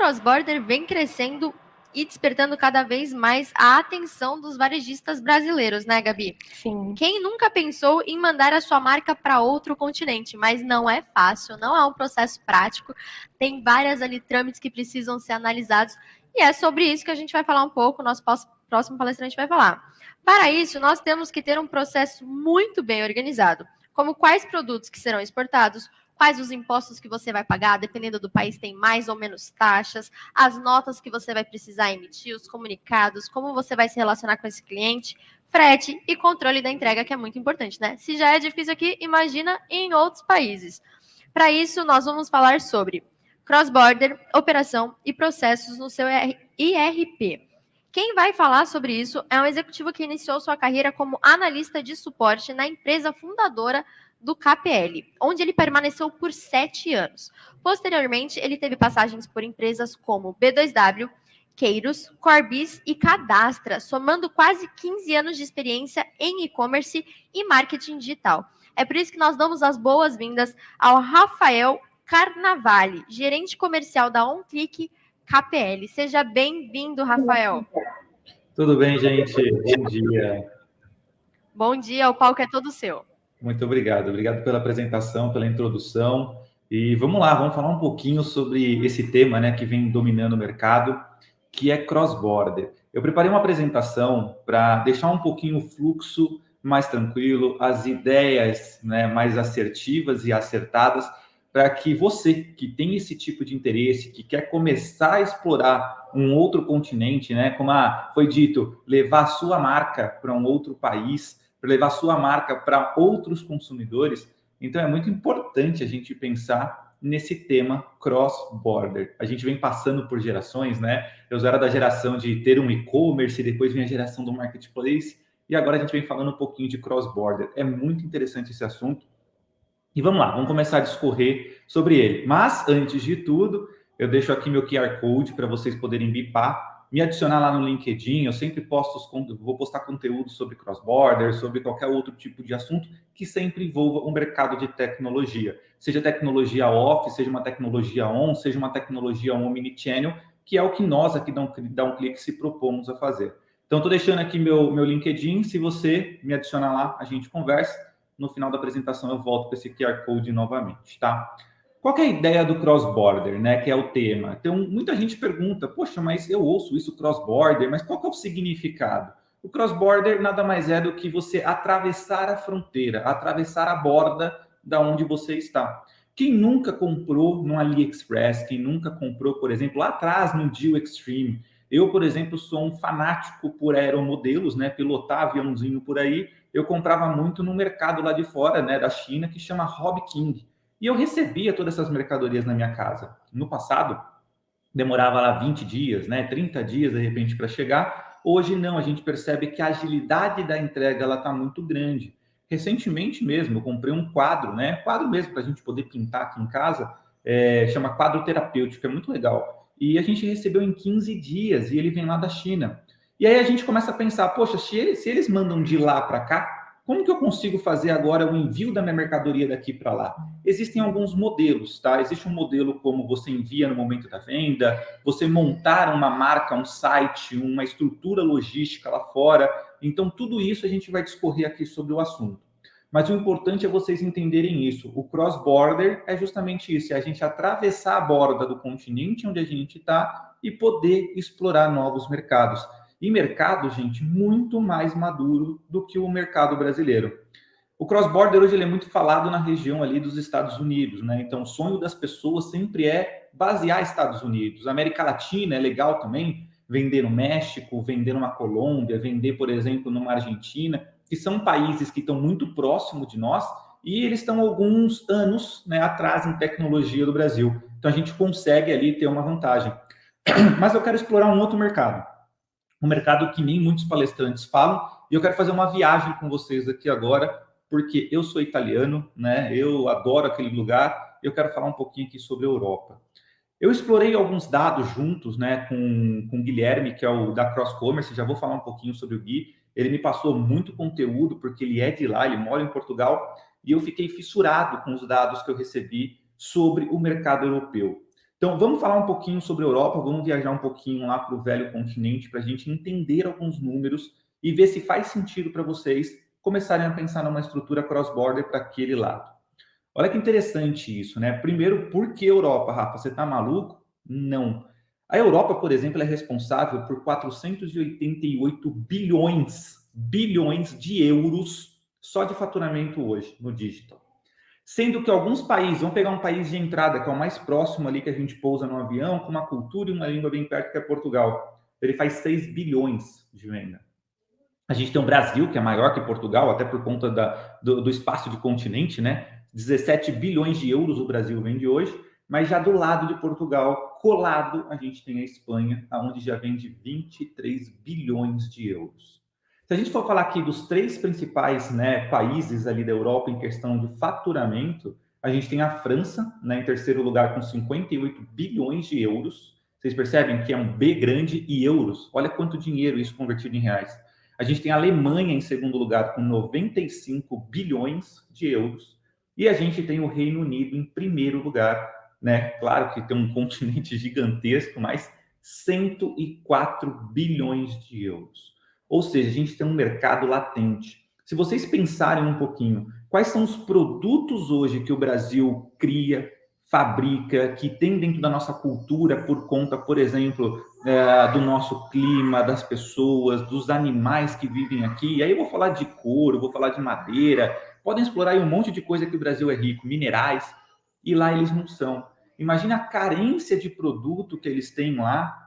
cross-border vem crescendo e despertando cada vez mais a atenção dos varejistas brasileiros, né, Gabi? Sim. Quem nunca pensou em mandar a sua marca para outro continente? Mas não é fácil, não é um processo prático, tem várias ali trâmites que precisam ser analisados, e é sobre isso que a gente vai falar um pouco, o nosso próximo palestrante vai falar. Para isso, nós temos que ter um processo muito bem organizado, como quais produtos que serão exportados, quais os impostos que você vai pagar, dependendo do país tem mais ou menos taxas, as notas que você vai precisar emitir, os comunicados, como você vai se relacionar com esse cliente, frete e controle da entrega, que é muito importante, né? Se já é difícil aqui, imagina em outros países. Para isso, nós vamos falar sobre cross-border, operação e processos no seu IRP. Quem vai falar sobre isso é um executivo que iniciou sua carreira como analista de suporte na empresa fundadora do KPL, onde ele permaneceu por 7 anos. Posteriormente, ele teve passagens por empresas como B2W, Queiros, Corbis e Cadastra, somando quase 15 anos de experiência em e-commerce e marketing digital. É por isso que nós damos as boas-vindas ao Rafael Carnavale, gerente comercial da OnClick KPL. Seja bem-vindo, Rafael. Tudo bem, gente? Bom dia. Bom dia, o palco é todo seu. Muito obrigado. Obrigado pela apresentação, pela introdução. E vamos lá, vamos falar um pouquinho sobre esse tema, né, que vem dominando o mercado, que é cross-border. Eu preparei uma apresentação para deixar um pouquinho o fluxo mais tranquilo, as ideias, né, mais assertivas e acertadas, para que você que tem esse tipo de interesse, que quer começar a explorar um outro continente, né, como foi dito, levar a sua marca para um outro país, para levar a sua marca para outros consumidores. Então é muito importante a gente pensar nesse tema cross-border. A gente vem passando por gerações, né? Eu era da geração de ter um e-commerce, depois vem a geração do marketplace, e agora a gente vem falando um pouquinho de cross-border. É muito interessante esse assunto. E vamos lá, vamos começar a discorrer sobre ele. Mas, antes de tudo, eu deixo aqui meu QR Code para vocês poderem bipar, me adicionar lá no LinkedIn. Eu sempre vou postar conteúdo sobre cross-border, sobre qualquer outro tipo de assunto que sempre envolva o mercado de tecnologia. Seja tecnologia off, seja uma tecnologia on, seja uma tecnologia omnichannel, que é o que nós aqui da OnClick se propomos a fazer. Então, estou deixando aqui meu LinkedIn. Se você me adicionar lá, a gente conversa. No final da apresentação eu volto com esse QR Code novamente, tá? Qual que é a ideia do cross-border, né? Que é o tema. Então, muita gente pergunta, poxa, mas eu ouço isso cross-border, mas qual que é o significado? O cross-border nada mais é do que você atravessar a fronteira, atravessar a borda da onde você está. Quem nunca comprou no AliExpress, quem nunca comprou, por exemplo, lá atrás no Deal Extreme. Eu, por exemplo, sou um fanático por aeromodelos, né? Pilotar aviãozinho por aí. Eu comprava muito no mercado lá de fora, né, da China, que chama Hobby King. E eu recebia todas essas mercadorias na minha casa. No passado, demorava lá 20 dias, né, 30 dias, de repente, para chegar. Hoje, não, a gente percebe que a agilidade da entrega ela está muito grande. Recentemente mesmo, eu comprei um quadro, né, quadro mesmo para a gente poder pintar aqui em casa, chama quadro terapêutico, é muito legal. E a gente recebeu em 15 dias, e ele vem lá da China. E aí a gente começa a pensar, poxa, se eles mandam de lá para cá, como que eu consigo fazer agora o envio da minha mercadoria daqui para lá? Existem alguns modelos, tá? Existe um modelo como você envia no momento da venda, você montar uma marca, um site, uma estrutura logística lá fora. Então, tudo isso a gente vai discorrer aqui sobre o assunto. Mas o importante é vocês entenderem isso. O cross-border é justamente isso, é a gente atravessar a borda do continente onde a gente está e poder explorar novos mercados. E mercado, gente, muito mais maduro do que o mercado brasileiro. O cross-border hoje ele é muito falado na região ali dos Estados Unidos, né? Então, o sonho das pessoas sempre é basear Estados Unidos. A América Latina é legal também, vender no México, vender numa Colômbia, vender, por exemplo, numa Argentina, que são países que estão muito próximos de nós e eles estão alguns anos, né, atrás em tecnologia do Brasil. Então, a gente consegue ali ter uma vantagem. Mas eu quero explorar um outro mercado. Um mercado que nem muitos palestrantes falam, e eu quero fazer uma viagem com vocês aqui agora, porque eu sou italiano, né? Eu adoro aquele lugar, e eu quero falar um pouquinho aqui sobre a Europa. Eu explorei alguns dados juntos, né, com o Guilherme, que é o da Cross Commerce, já vou falar um pouquinho sobre o Gui. Ele me passou muito conteúdo, porque ele é de lá, ele mora em Portugal, e eu fiquei fissurado com os dados que eu recebi sobre o mercado europeu. Então, vamos falar um pouquinho sobre a Europa, vamos viajar um pouquinho lá para o velho continente para a gente entender alguns números e ver se faz sentido para vocês começarem a pensar numa estrutura cross-border para aquele lado. Olha que interessante isso, né? Primeiro, por que Europa, Rafa? Você está maluco? Não. A Europa, por exemplo, é responsável por 488 bilhões de euros só de faturamento hoje no digital. Sendo que alguns países, vamos pegar um país de entrada, que é o mais próximo ali que a gente pousa no avião, com uma cultura e uma língua bem perto, que é Portugal. Ele faz 6 bilhões de venda. A gente tem o Brasil, que é maior que Portugal, até por conta do espaço de continente, né? 17 bilhões de euros o Brasil vende hoje, mas já do lado de Portugal, colado, a gente tem a Espanha, onde já vende 23 bilhões de euros. Se a gente for falar aqui dos três principais, né, países ali da Europa em questão de faturamento, a gente tem a França, né, em terceiro lugar com 58 bilhões de euros. Vocês percebem que é um B grande e euros. Olha quanto dinheiro isso convertido em reais. A gente tem a Alemanha em segundo lugar com 95 bilhões de euros. E a gente tem o Reino Unido em primeiro lugar, né? Claro que tem um continente gigantesco, mas 104 bilhões de euros. Ou seja, a gente tem um mercado latente. Se vocês pensarem um pouquinho, quais são os produtos hoje que o Brasil cria, fabrica, que tem dentro da nossa cultura por conta, por exemplo, do nosso clima, das pessoas, dos animais que vivem aqui. E aí eu vou falar de couro, vou falar de madeira, podem explorar aí um monte de coisa que o Brasil é rico, minerais, e lá eles não são. Imagina a carência de produto que eles têm lá,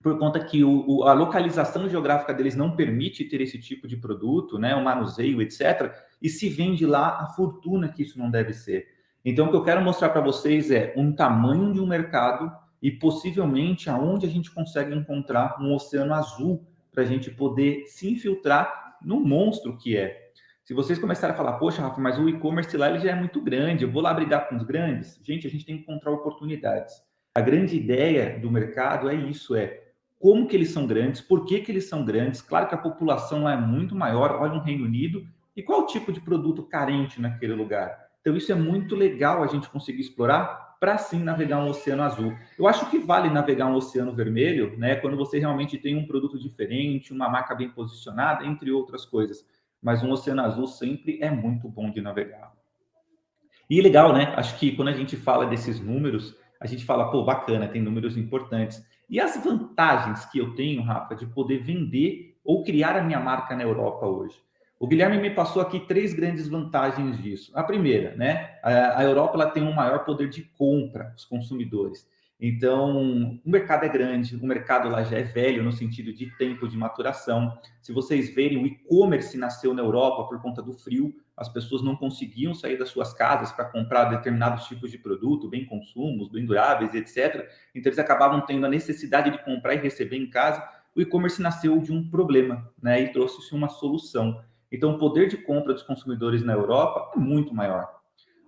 por conta que a localização geográfica deles não permite ter esse tipo de produto, né, o manuseio, etc. E se vende lá a fortuna que isso não deve ser. Então, o que eu quero mostrar para vocês é um tamanho de um mercado e possivelmente aonde a gente consegue encontrar um oceano azul para a gente poder se infiltrar no monstro que é. Se vocês começarem a falar, poxa, Rafa, mas o e-commerce lá ele já é muito grande, eu vou lá brigar com os grandes? Gente, a gente tem que encontrar oportunidades. A grande ideia do mercado é isso, como que eles são grandes, por que que eles são grandes. Claro que a população lá é muito maior, olha um Reino Unido, e qual o tipo de produto carente naquele lugar. Então isso é muito legal a gente conseguir explorar para sim navegar um oceano azul. Eu acho que vale navegar um oceano vermelho, né, quando você realmente tem um produto diferente, uma marca bem posicionada, entre outras coisas. Mas um oceano azul sempre é muito bom de navegar. E legal, né? Acho que quando a gente fala desses números, a gente fala, pô, bacana, tem números importantes. E as vantagens que eu tenho, Rafa, de poder vender ou criar a minha marca na Europa hoje? O Guilherme me passou aqui três grandes vantagens disso. A primeira, né? A Europa ela tem um maior poder de compra dos consumidores. Então, o mercado é grande, o mercado lá já é velho no sentido de tempo de maturação. Se vocês verem, o e-commerce nasceu na Europa por conta do frio, as pessoas não conseguiam sair das suas casas para comprar determinados tipos de produto, bem consumos, bem duráveis, etc. Então, eles acabavam tendo a necessidade de comprar e receber em casa. O e-commerce nasceu de um problema, né? E trouxe-se uma solução. Então, o poder de compra dos consumidores na Europa é muito maior.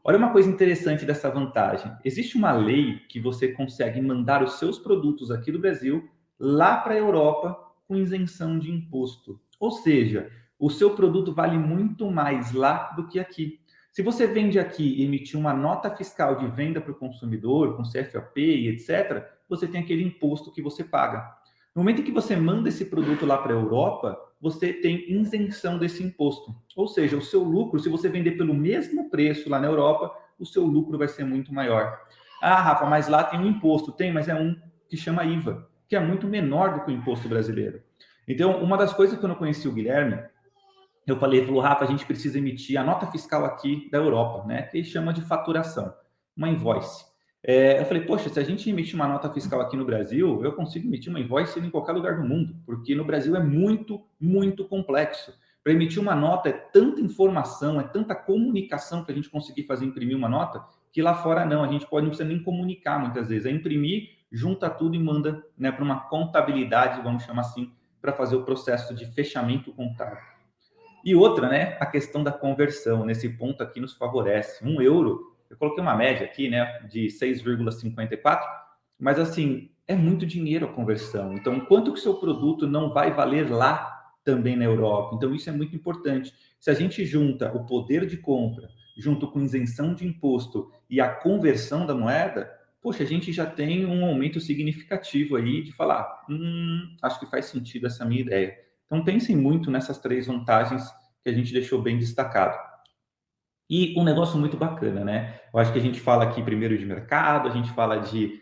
Olha uma coisa interessante dessa vantagem. Existe uma lei que você consegue mandar os seus produtos aqui do Brasil lá para a Europa com isenção de imposto. Ou seja, o seu produto vale muito mais lá do que aqui. Se você vende aqui e emitir uma nota fiscal de venda para o consumidor, com CFOP e etc., você tem aquele imposto que você paga. No momento em que você manda esse produto lá para a Europa, você tem isenção desse imposto. Ou seja, o seu lucro, se você vender pelo mesmo preço lá na Europa, o seu lucro vai ser muito maior. Ah, Rafa, mas lá tem um imposto. Tem, mas é um que chama IVA, que é muito menor do que o imposto brasileiro. Então, uma das coisas que eu não conheci o Guilherme, eu falou, Rafa, a gente precisa emitir a nota fiscal aqui da Europa, né? Que chama de faturação, uma invoice. Eu falei, poxa, se a gente emitir uma nota fiscal aqui no Brasil, eu consigo emitir uma invoice em qualquer lugar do mundo, porque no Brasil é muito, muito complexo. Para emitir uma nota é tanta informação, é tanta comunicação que a gente conseguir fazer imprimir uma nota, que lá fora não, a gente não precisa nem comunicar muitas vezes, é imprimir, junta tudo e manda, né, para uma contabilidade, vamos chamar assim, para fazer o processo de fechamento contábil. E outra, né, a questão da conversão, nesse ponto aqui nos favorece. €1, eu coloquei uma média aqui, né, de 6,54, mas assim, é muito dinheiro a conversão. Então, quanto que o seu produto não vai valer lá também na Europa? Então, isso é muito importante. Se a gente junta o poder de compra, junto com isenção de imposto e a conversão da moeda, poxa, a gente já tem um aumento significativo aí de falar, acho que faz sentido essa minha ideia. Então, pensem muito nessas 3 vantagens que a gente deixou bem destacado. E um negócio muito bacana, né? Eu acho que a gente fala aqui primeiro de mercado, a gente fala de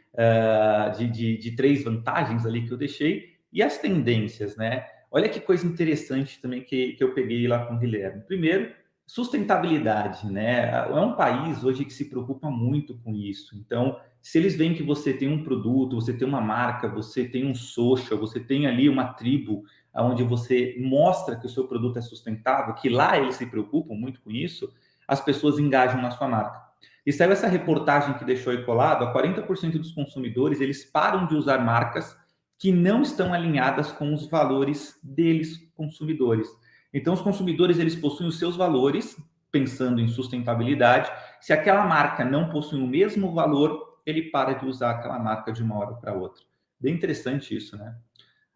3 vantagens ali que eu deixei, e as tendências, né? Olha que coisa interessante também que eu peguei lá com o Guilherme. Primeiro, sustentabilidade, né? É um país hoje que se preocupa muito com isso. Então, se eles veem que você tem um produto, você tem uma marca, você tem um social, você tem ali uma tribo onde você mostra que o seu produto é sustentável, que lá eles se preocupam muito com isso, as pessoas engajam na sua marca. E saiu essa reportagem que deixou aí colado, a 40% dos consumidores, eles param de usar marcas que não estão alinhadas com os valores deles, consumidores. Então, os consumidores, eles possuem os seus valores, pensando em sustentabilidade. Se aquela marca não possui o mesmo valor, ele para de usar aquela marca de uma hora para outra. Bem interessante isso, né?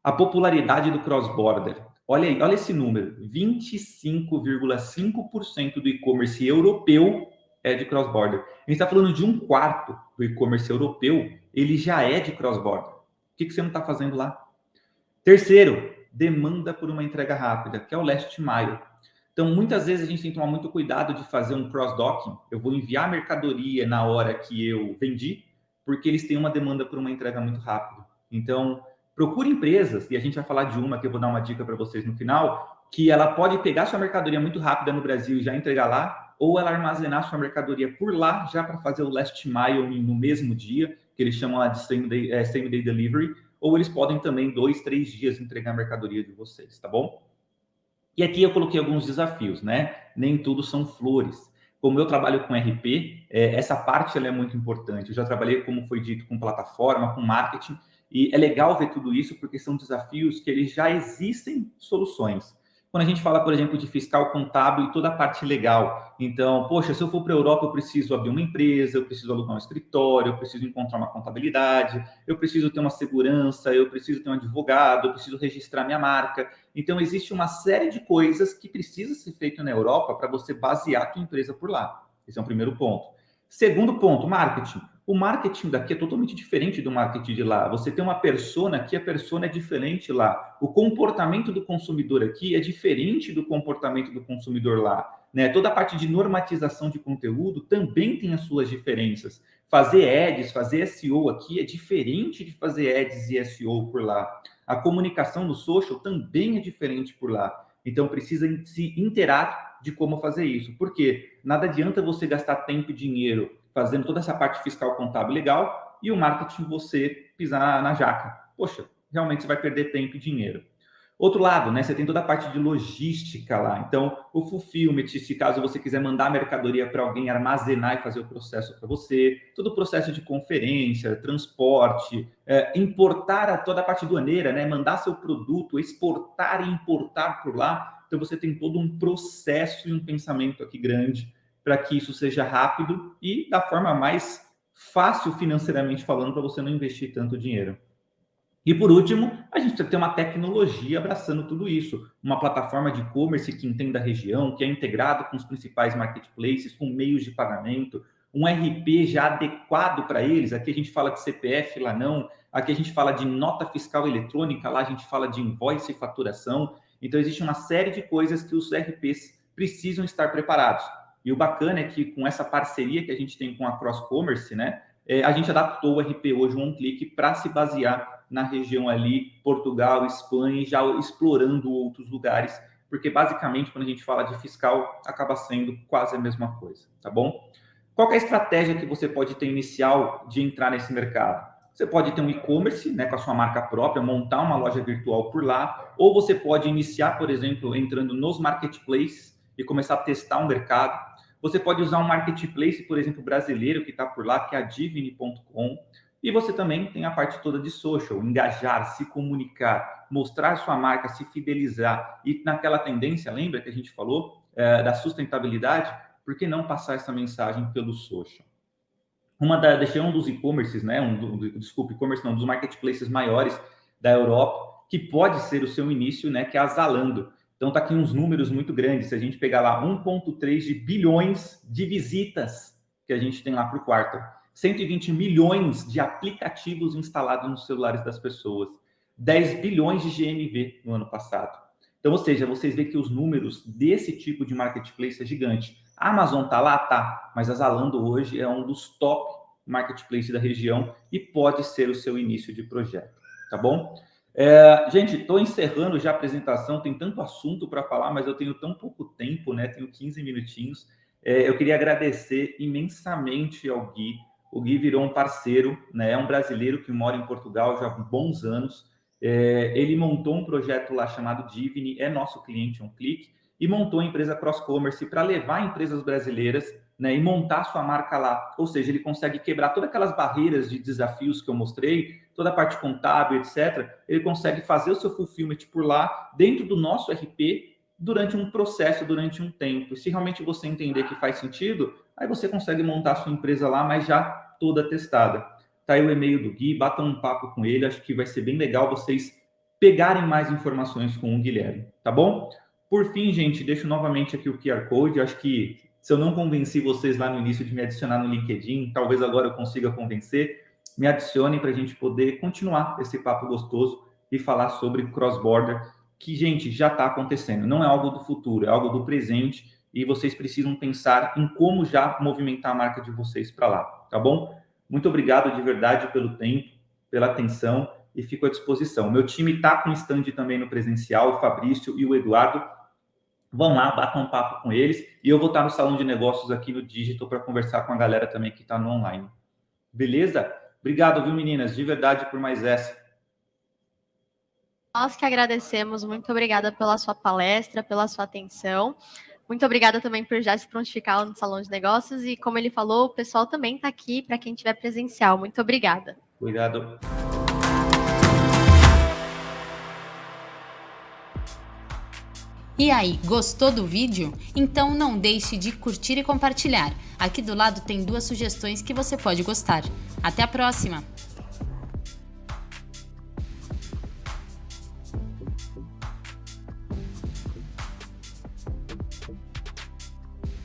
A popularidade do cross-border. Olha aí, olha esse número: 25,5% do e-commerce europeu é de cross-border. A gente está falando de 1/4 do e-commerce europeu, ele já é de cross-border. O que você não está fazendo lá? Terceiro, demanda por uma entrega rápida, que é o last mile. Então, muitas vezes a gente tem que tomar muito cuidado de fazer um cross-docking. Eu vou enviar a mercadoria na hora que eu vendi, porque eles têm uma demanda por uma entrega muito rápida. Então, procure empresas, e a gente vai falar de uma que eu vou dar uma dica para vocês no final, que ela pode pegar sua mercadoria muito rápida no Brasil e já entregar lá, ou ela armazenar sua mercadoria por lá, já para fazer o last mile no mesmo dia, que eles chamam lá de same day delivery, ou eles podem também 2, 3 dias entregar a mercadoria de vocês, tá bom? E aqui eu coloquei alguns desafios, né? Nem tudo são flores. Como eu trabalho com RP, essa parte ela é muito importante. Eu já trabalhei, como foi dito, com plataforma, com marketing, e é legal ver tudo isso porque são desafios que eles já existem soluções. Quando a gente fala, por exemplo, de fiscal contábil e toda a parte legal, então, poxa, se eu for para a Europa, eu preciso abrir uma empresa, eu preciso alugar um escritório, eu preciso encontrar uma contabilidade, eu preciso ter uma segurança, eu preciso ter um advogado, eu preciso registrar minha marca. Então, existe uma série de coisas que precisa ser feito na Europa para você basear a tua empresa por lá. Esse é o primeiro ponto. Segundo ponto, marketing. O marketing daqui é totalmente diferente do marketing de lá. Você tem uma persona aqui, a persona é diferente lá. O comportamento do consumidor aqui é diferente do comportamento do consumidor lá. Né? Toda a parte de normatização de conteúdo também tem as suas diferenças. Fazer ads, fazer SEO aqui é diferente de fazer ads e SEO por lá. A comunicação no social também é diferente por lá. Então, precisa se inteirar de como fazer isso. Porque nada adianta você gastar tempo e dinheiro fazendo toda essa parte fiscal, contábil legal e o marketing você pisar na jaca. Poxa, realmente você vai perder tempo e dinheiro. Outro lado, né? Você tem toda a parte de logística lá. Então, o fulfillment, se caso você quiser mandar a mercadoria para alguém armazenar e fazer o processo para você, todo o processo de conferência, transporte, importar toda a parte doaneira, né? Mandar seu produto, exportar e importar por lá. Então, você tem todo um processo e um pensamento aqui grande para que isso seja rápido e da forma mais fácil financeiramente falando, para você não investir tanto dinheiro. E por último, a gente precisa ter uma tecnologia abraçando tudo isso, uma plataforma de e-commerce que entenda a região, que é integrado com os principais marketplaces, com meios de pagamento, um RP já adequado para eles. Aqui a gente fala de CPF, lá não. Aqui a gente fala de nota fiscal eletrônica, lá a gente fala de invoice e faturação. Então existe uma série de coisas que os RPs precisam estar preparados. E o bacana é que com essa parceria que a gente tem com a Cross Commerce, né, a gente adaptou o RP hoje, um clique, para se basear na região ali, Portugal, Espanha, e já explorando outros lugares, porque basicamente quando a gente fala de fiscal, acaba sendo quase a mesma coisa, tá bom? Qual é a estratégia que você pode ter inicial de entrar nesse mercado? Você pode ter um e-commerce, né, com a sua marca própria, montar uma loja virtual por lá, ou você pode iniciar, por exemplo, entrando nos marketplaces e começar a testar um mercado. Você pode usar um marketplace, por exemplo, brasileiro que está por lá, que é a Divini.com. E você também tem a parte toda de social, engajar, se comunicar, mostrar sua marca, se fidelizar. E naquela tendência, lembra que a gente falou da sustentabilidade? Por que não passar essa mensagem pelo social? Deixei um dos e-commerces, né? E-commerce não, dos marketplaces maiores da Europa, que pode ser o seu início, né? Que é a Zalando. Então, tá aqui uns números muito grandes. Se a gente pegar lá 1,3 de bilhões de visitas que a gente tem lá por quarto. 120 milhões de aplicativos instalados nos celulares das pessoas, 10 bilhões de GMV no ano passado. Então, ou seja, vocês veem que os números desse tipo de marketplace é gigante. A Amazon tá lá? Tá, mas a Zalando hoje é um dos top marketplace da região e pode ser o seu início de projeto, tá bom? Gente, estou encerrando já a apresentação, tem tanto assunto para falar, mas eu tenho tão pouco tempo, né? Tenho 15 minutinhos. Eu queria agradecer imensamente ao Gui. O Gui virou um parceiro, né? É um brasileiro que mora em Portugal já há bons anos. Ele montou um projeto lá chamado Divini, é nosso cliente, um clique, e montou a empresa Cross Commerce para levar empresas brasileiras, né, e montar sua marca lá. Ou seja, ele consegue quebrar todas aquelas barreiras de desafios que eu mostrei, toda a parte contábil, etc. Ele consegue fazer o seu fulfillment por lá, dentro do nosso RP, durante um processo, durante um tempo. E se realmente você entender que faz sentido, aí você consegue montar a sua empresa lá, mas já toda testada. Tá aí o e-mail do Gui, batam um papo com ele, acho que vai ser bem legal vocês pegarem mais informações com o Guilherme, tá bom? Por fim, gente, deixo novamente aqui o QR Code, acho que se eu não convenci vocês lá no início de me adicionar no LinkedIn, talvez agora eu consiga convencer, me adicionem para a gente poder continuar esse papo gostoso e falar sobre cross-border, que, gente, já está acontecendo. Não é algo do futuro, é algo do presente e vocês precisam pensar em como já movimentar a marca de vocês para lá, tá bom? Muito obrigado de verdade pelo tempo, pela atenção e fico à disposição. Meu time está com stand também no presencial, o Fabrício e o Eduardo. Vão lá, batam um papo com eles e eu vou estar no salão de negócios aqui no Digital para conversar com a galera também que está no online. Beleza? Obrigado, viu, meninas? De verdade por mais essa. Nós que agradecemos. Muito obrigada pela sua palestra, pela sua atenção. Muito obrigada também por já se prontificar no salão de negócios. E como ele falou, o pessoal também está aqui para quem tiver presencial. Muito obrigada. Obrigado. E aí, gostou do vídeo? Então não deixe de curtir e compartilhar. Aqui do lado tem 2 sugestões que você pode gostar. Até a próxima!